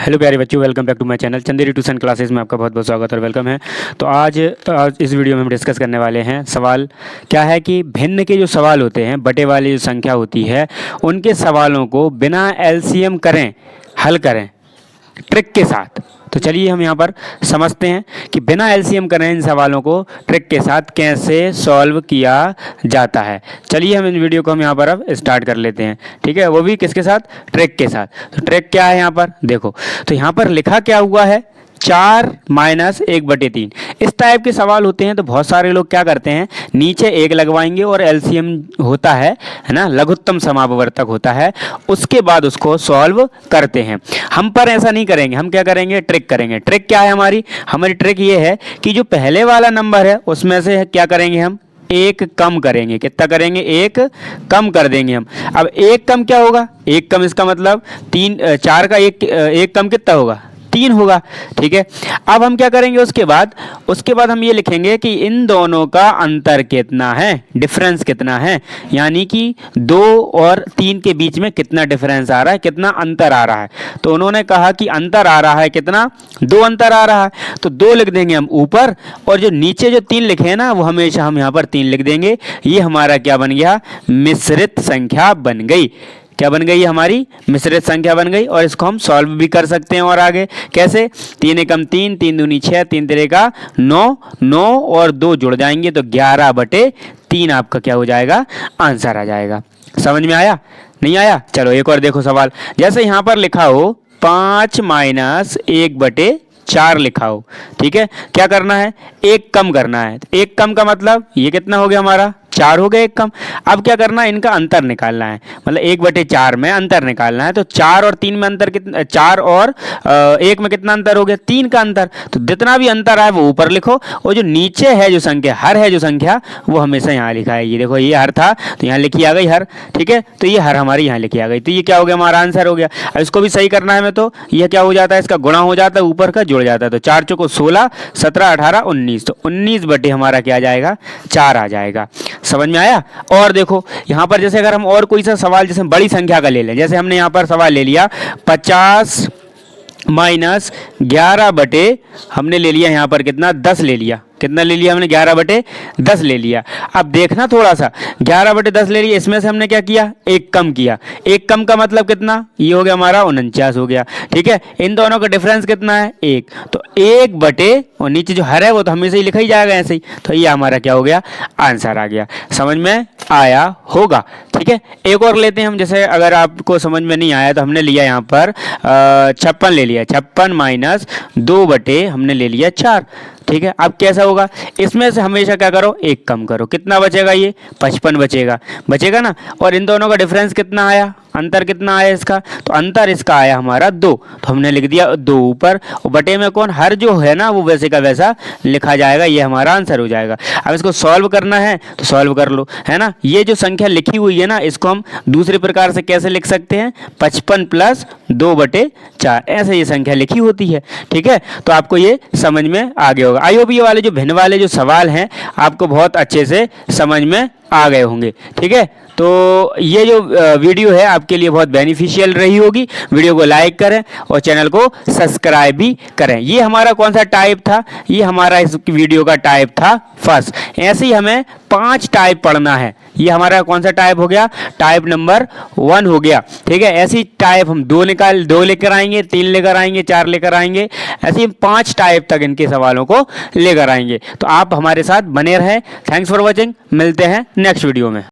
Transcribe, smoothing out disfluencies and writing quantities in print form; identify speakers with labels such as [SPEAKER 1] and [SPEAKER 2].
[SPEAKER 1] Hello प्यारे बच्चों, welcome back to my channel Chanderi tuition classes में आपका बहुत बहुत स्वागत और वेलकम है। तो आज इस वीडियो में हम डिस्कस करने वाले हैं सवाल क्या है कि भिन्न के जो सवाल होते हैं, बटे वाली जो संख्या होती है, उनके सवालों को बिना एलसीएम करें हल करें ट्रिक के साथ। तो चलिए हम यहाँ पर समझते हैं कि बिना एलसीएम करें इन सवालों को ट्रिक के साथ कैसे सॉल्व किया जाता है। चलिए हम इन वीडियो को यहाँ पर अब स्टार्ट कर लेते हैं, ठीक है, वो भी किसके साथ, ट्रिक के साथ। तो ट्रिक क्या है यहाँ पर देखो, तो यहाँ पर लिखा क्या हुआ है 4 माइनस 1/3। इस टाइप के सवाल होते हैं तो बहुत सारे लोग क्या करते हैं, नीचे 1 लगवाएंगे और एलसीएम होता है ना, लघुत्तम समापवर्तक होता है, उसके बाद उसको सॉल्व करते हैं। हम पर ऐसा नहीं करेंगे, हम क्या करेंगे, ट्रिक करेंगे। ट्रिक क्या है हमारी ट्रिक ये है कि जो पहले वाला नंबर है उसमें से क्या करेंगे, हम 1 कम करेंगे। कितना करेंगे, 1 कम कर देंगे हम। अब 1 कम क्या होगा, 1 कम इसका मतलब 4 का 1 कम कितना होगा, 3 होगा, ठीक है। अब हम क्या करेंगे, उसके बाद हम ये लिखेंगे कि इन दोनों का अंतर कितना है, डिफरेंस कितना है, यानी कि 2 और 3 के बीच में कितना डिफरेंस आ रहा है, कितना अंतर आ रहा है। तो उन्होंने कहा कि अंतर आ रहा है कितना, 2 अंतर आ रहा है, तो 2 लिख देंगे हम ऊपर, और जो नीचे जो 3 लिखे हैं ना, वो हमेशा हम यहाँ पर 3 लिख देंगे। ये हमारा क्या बन गया, मिश्रित संख्या बन गई। क्या बन गई, हमारी मिश्रित संख्या बन गई। और इसको हम सॉल्व भी कर सकते हैं। और आगे कैसे, 3 एकम 3, 3 दूनी 6, 3 तिरे का 9, 9 और 2 जुड़ जाएंगे तो 11/3 आपका क्या हो जाएगा, आंसर आ जाएगा। समझ में आया, नहीं आया? चलो एक और देखो सवाल, जैसे यहाँ पर लिखा हो 5 माइनस 1/4 लिखा हो, ठीक है। क्या करना है, 1 कम करना है। 1 कम का मतलब ये कितना हो गया, हमारा 4 हो गया 1 कम। अब क्या करना है, इनका अंतर निकालना है, मतलब 1/4 में अंतर निकालना है। तो 4 और 3 में अंतर कितना, 4 और 1 में कितना अंतर हो गया, 3 का अंतर। तो जितना भी अंतर है वो ऊपर लिखो, और जो नीचे है जो संख्या, हर है जो संख्या, वो हमेशा यहाँ लिखा है। ये देखो, ये हर था तो यहाँ लिखी आ गई हर, ठीक है। तो ये हर हमारी यहाँ लिखी आ गई, तो ये क्या हो गया, हमारा आंसर हो गया। अब इसको भी सही करना है हमें, तो यह क्या हो जाता है, इसका गुणा हो जाता है, ऊपर का जुड़ जाता है। तो 4 चौको 16, 17 18 19, तो 19 बटे हमारा क्या आ जाएगा, 4 आ जाएगा। समझ में आया? और देखो यहाँ पर जैसे अगर हम और कोई सा सवाल जैसे बड़ी संख्या का ले लें, जैसे हमने यहाँ पर सवाल ले लिया 50 माइनस 11 हमने ले लिया यहाँ पर कितना, 10 ले लिया। कितना ले लिया हमने, 11/10 ले लिया। अब देखना थोड़ा सा, 11/10 ले लिया, इसमें से हमने क्या किया, 1 कम किया। 1 कम का मतलब कितना, ये हो गया हमारा 49 हो गया, ठीक है। इन दोनों का डिफरेंस कितना है, 1, तो 1 बटे, और नीचे जो हर है वो तो हमेशा ही लिखा ही जाएगा ऐसे ही, तो ये हमारा क्या हो गया, आंसर आ गया। समझ में आया होगा, ठीक है। एक और लेते हैं हम, जैसे अगर आपको समझ में नहीं आया तो हमने लिया यहाँ पर 56 ले लिया, 56 माइनस 2 हमने ले लिया 4, ठीक है। अब कैसा होगा, इसमें से हमेशा क्या करो, 1 कम करो। कितना बचेगा, ये 55 बचेगा ना। और इन दोनों का डिफरेंस कितना आया, अंतर कितना आया इसका, तो अंतर इसका आया हमारा 2, तो हमने लिख दिया 2 ऊपर, और बटे में कौन, हर जो है ना वो वैसे का वैसा लिखा जाएगा, ये हमारा आंसर हो जाएगा। अब इसको सॉल्व करना है तो सॉल्व कर लो, है ना। ये जो संख्या लिखी हुई है ना, इसको हम दूसरे प्रकार से कैसे लिख सकते हैं, 55 + 2/4, ऐसे ये संख्या लिखी होती है, ठीक है। तो आपको ये समझ में आ गया होगा। आई होप ये वाले जो भिन्न वाले जो सवाल हैं आपको बहुत अच्छे से समझ में आ गए होंगे, ठीक है। तो ये जो वीडियो है आपके लिए बहुत बेनिफिशियल रही होगी। वीडियो को लाइक करें और चैनल को सब्सक्राइब भी करें। ये हमारा कौन सा टाइप था, ये हमारा इस वीडियो का टाइप था फर्स्ट। ऐसे ही हमें 5 टाइप पढ़ना है। ये हमारा कौन सा टाइप हो गया, टाइप नंबर 1 हो गया, ठीक है। ऐसी टाइप हम 2 लेकर आएंगे, 3 लेकर आएंगे, 4 लेकर आएंगे, ऐसे ही 5 टाइप तक इनके सवालों को लेकर आएंगे। तो आप हमारे साथ बने रहें। थैंक्स फॉर वॉचिंग, मिलते हैं नेक्स्ट वीडियो में।